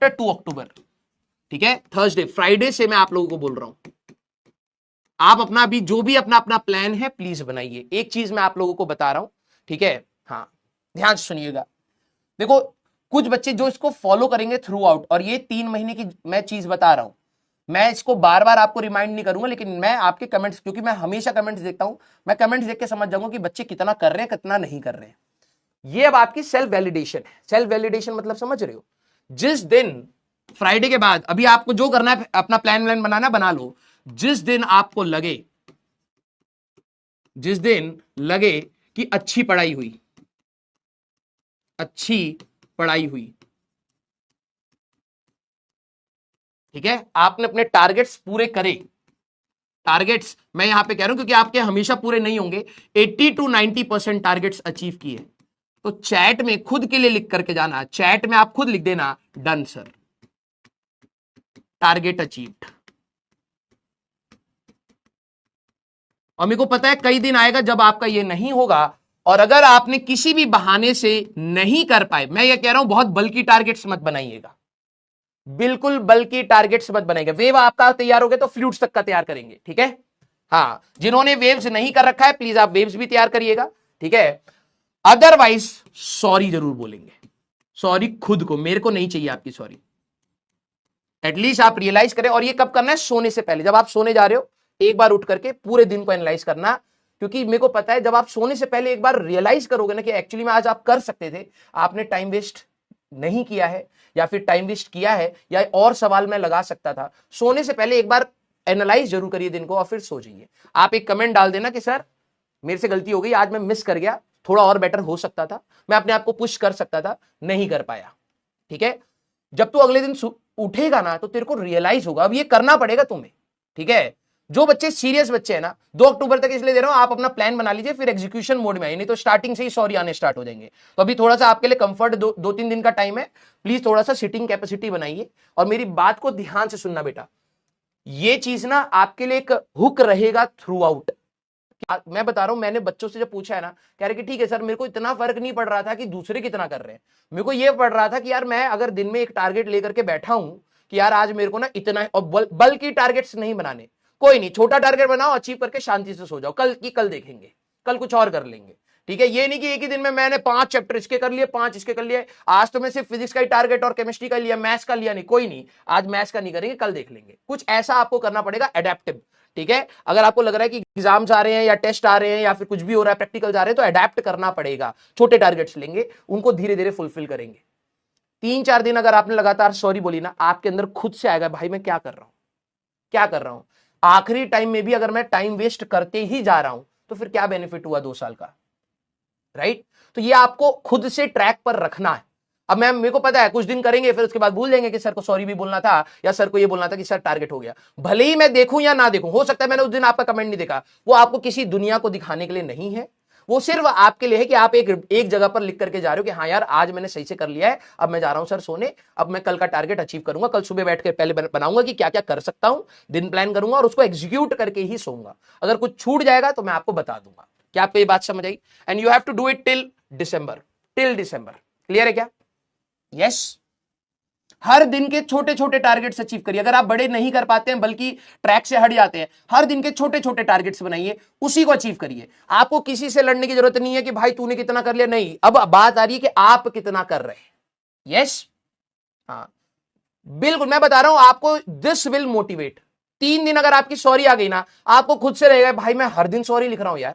After 2 अक्टूबर, ठीक है, Thursday, Friday से मैं आप लोगों को बोल रहा हूं, आप अपना भी जो भी अपना अपना प्लान है प्लीज बनाइए। एक चीज मैं आप लोगों को बता रहा हूं, ठीक है, हाँ ध्यान से सुनिएगा। देखो कुछ बच्चे जो इसको फॉलो करेंगे थ्रू आउट, और ये 3 महीने की मैं चीज बता रहा हूं, मैं इसको बार बार आपको रिमाइंड नहीं करूंगा, लेकिन मैं आपके कमेंट्स, क्योंकि मैं हमेशा कमेंट्स देखता हूं, मैं कमेंट्स देख के समझ जाऊंगा कि बच्चे कितना कर रहे हैं कितना नहीं कर रहे हैं। ये अब आपकी सेल्फ वैलिडेशन है। सेल्फ वैलिडेशन मतलब समझ रहे हो, जिस दिन फ्राइडे के बाद अभी आपको जो करना है अपना प्लान बनाना बना लो, जिस दिन आपको लगे, जिस दिन लगे कि अच्छी पढ़ाई हुई, अच्छी पढ़ाई हुई, ठीक है, आपने अपने टारगेट्स पूरे करे, टारगेट्स मैं यहां पे कह रहा हूं क्योंकि आपके हमेशा पूरे नहीं होंगे, 80 to 90% टारगेट्स अचीव किए, तो चैट में खुद के लिए लिख करके जाना, चैट में आप खुद लिख देना डन सर, टारगेट अचीव्ड। और मेरे को पता है कई दिन आएगा जब आपका ये नहीं होगा, और अगर आपने किसी भी बहाने से नहीं कर पाए, मैं ये कह रहा हूं बहुत बल्कि टारगेट्स मत बनाइएगा, बिल्कुल बल्कि टारगेट्स मत बनाएंगे। वेव आपका तैयार हो गया तो फ्लूट्स तक का तैयार करेंगे, ठीक है, हाँ जिन्होंने वेव्स नहीं कर रखा है प्लीज आप वेव्स भी तैयार करिएगा, ठीक है। अदरवाइज सॉरी जरूर बोलेंगे, सॉरी खुद को, मेरे को नहीं चाहिए आपकी सॉरी, एटलीस्ट आप रियलाइज करें। और ये कब करना है, सोने से पहले, जब आप सोने जा रहे हो एक बार उठ करके पूरे दिन को एनालाइज करना, क्योंकि मेरे को पता है जब आप सोने से पहले एक बार रियलाइज करोगे ना कि एक्चुअली में आज आप कर सकते थे, आपने टाइम वेस्ट नहीं किया है, या फिर टाइम वेस्ट किया है, या और सवाल मैं लगा सकता था, सोने से पहले एक बार एनालाइज जरूर करिए दिन को और फिर सो जाइए। आप एक कमेंट डाल देना कि सर मेरे से गलती हो गई, आज मैं मिस कर गया, थोड़ा और बेटर हो सकता था, मैं अपने आप को पुश कर सकता था, नहीं कर पाया, ठीक है। जब तू अगले दिन उठेगा ना तो तेरे को रियलाइज होगा, अब ये करना पड़ेगा तुम्हें, ठीक है। जो बच्चे सीरियस बच्चे हैं ना, 2 अक्टूबर तक इसलिए दे रहा हूं, आप अपना प्लान बना लीजिए, फिर एग्जीक्यूशन मोड में आइए, नहीं तो स्टार्टिंग से ही सॉरी आने स्टार्ट हो जाएंगे। तो अभी थोड़ा सा आपके लिए कंफर्ट 2-3 दिन का टाइम है, प्लीज थोड़ा सा सिटिंग कैपेसिटी बनाइए, और मेरी बात को ध्यान से सुनना बेटा, ये चीज ना आपके लिए एक हुक रहेगा थ्रू आउट। मैं बता रहा हूं, मैंने बच्चों से जब पूछा है ना, कह रहे कि ठीक है सर मेरे को इतना फर्क नहीं पड़ रहा था कि दूसरे कितना कर रहे हैं, मेरे को ये पड़ रहा था कि यार मैं अगर दिन में एक टारगेट लेकर के बैठा हूं कि यार आज मेरे को ना इतना, और बल की टारगेट्स नहीं बनाने, कोई नहीं, छोटा टारगेट बनाओ, अचीव करके शांति से सो जाओ, कल की कल देखेंगे, कल कुछ और कर लेंगे, ठीक है। ये नहीं कि एक ही दिन में मैंने 5 चैप्टर इसके कर लिए, 5 इसके कर लिए, आज तो मैं सिर्फ फिजिक्स का ही टारगेट और केमिस्ट्री का लिया, मैथ्स का लिया नहीं, कोई नहीं, आज मैथ्स का नहीं करेंगे, कल देख लेंगे, कुछ ऐसा आपको करना पड़ेगा एडेप्टिव, ठीक है। अगर आपको लग रहा है कि एग्जाम्स आ रहे हैं या टेस्ट आ रहे हैं या फिर कुछ भी हो रहा है, प्रैक्टिकल्स आ रहे हैं, तो अडेप्ट करना पड़ेगा, छोटे टारगेट्स लेंगे, उनको धीरे धीरे फुलफिल करेंगे। 3-4 दिन अगर आपने लगातार सॉरी बोली ना, आपके अंदर खुद से आएगा भाई मैं क्या कर रहा हूं, क्या कर रहा हूं। आखिरी टाइम में भी अगर मैं टाइम वेस्ट करते ही जा रहा हूं तो फिर क्या बेनिफिट हुआ 2 साल का, राइट। तो ये आपको खुद से ट्रैक पर रखना है। अब मैं, मेरे को पता है कुछ दिन करेंगे फिर उसके बाद भूल जाएंगे कि सर को सॉरी भी बोलना था, या सर को ये बोलना था कि सर टारगेट हो गया, भले ही मैं देखूं या ना देखूं, हो सकता है मैंने उस दिन आपका कमेंट नहीं देखा, वो आपको किसी दुनिया को दिखाने के लिए नहीं है, वो सिर्फ आपके लिए है कि आप एक जगह पर लिख करके जा रहे हो कि हाँ यार आज मैंने सही से कर लिया है, अब मैं जा रहा हूं सर सोने, अब मैं कल का टारगेट अचीव करूंगा, कल सुबह बैठ के पहले बनाऊंगा कि क्या क्या कर सकता हूं, दिन प्लान करूंगा और उसको एग्जीक्यूट करके ही सोऊंगा, अगर कुछ छूट जाएगा तो मैं आपको बता दूंगा। क्या आपको ये बात समझ आई? And you have to do it till December, clear है क्या? यस। हर दिन के छोटे छोटे टारगेट्स अचीव करिए, अगर आप बड़े नहीं कर पाते हैं बल्कि ट्रैक से हट जाते हैं, हर दिन के छोटे छोटे टारगेट्स बनाइए, उसी को अचीव करिए। आपको किसी से लड़ने की जरूरत नहीं है कि भाई तूने कितना कर लिया, नहीं, अब बात आ रही है कि आप कितना कर रहे हैं। यस, हाँ बिल्कुल, मैं बता रहा हूं आपको, दिस विल मोटिवेट। 3 दिन अगर आपकी सॉरी आ गई ना, आपको खुद से रहेगा भाई मैं हर दिन सॉरी लिख रहा हूं यार,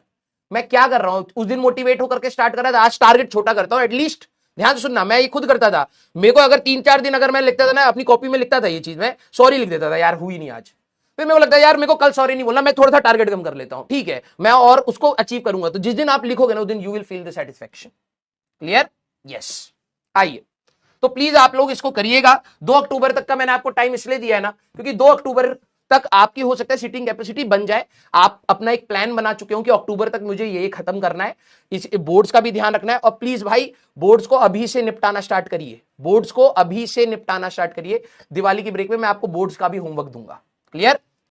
मैं क्या कर रहा हूं। उस दिन मोटिवेट होकर के स्टार्ट कर रहा था, आज टारगेट छोटा करता हूं एटलीस्ट। ध्यान से सुनना, मैं ये खुद करता था, मेरे को अगर 3-4 दिन अगर मैं लिखता था ना, अपनी कॉपी में लिखता था ये चीज, मैं सॉरी लिख देता था यार हुई नहीं आज, फिर मेरे को लगता है यार मेरे को कल सॉरी नहीं बोलना, मैं थोड़ा सा टारगेट कम कर लेता हूं, ठीक है, मैं और उसको अचीव करूंगा। तो जिस दिन आप लिखोगे ना उस दिन you will feel the satisfaction. Clear? Yes. आइए, तो प्लीज आप लोग इसको करिएगा। 2 अक्टूबर तक का मैंने आपको टाइम इसलिए दिया है ना, क्योंकि 2 अक्टूबर तक आपकी हो सकता है सीटिंग कैपेसिटी बन जाए, आप अपना एक प्लान बना चुके हो कि अक्टूबर तक मुझे ये खत्म करना है, इस बोर्ड्स का भी ध्यान रखना है। और प्लीज भाई बोर्ड्स को अभी से निपटाना स्टार्ट करिए, बोर्ड्स को अभी से निपटाना स्टार्ट करिए। दिवाली की ब्रेक में मैं आपको बोर्ड्स का भी होमवर्क दूंगा। क्लियर?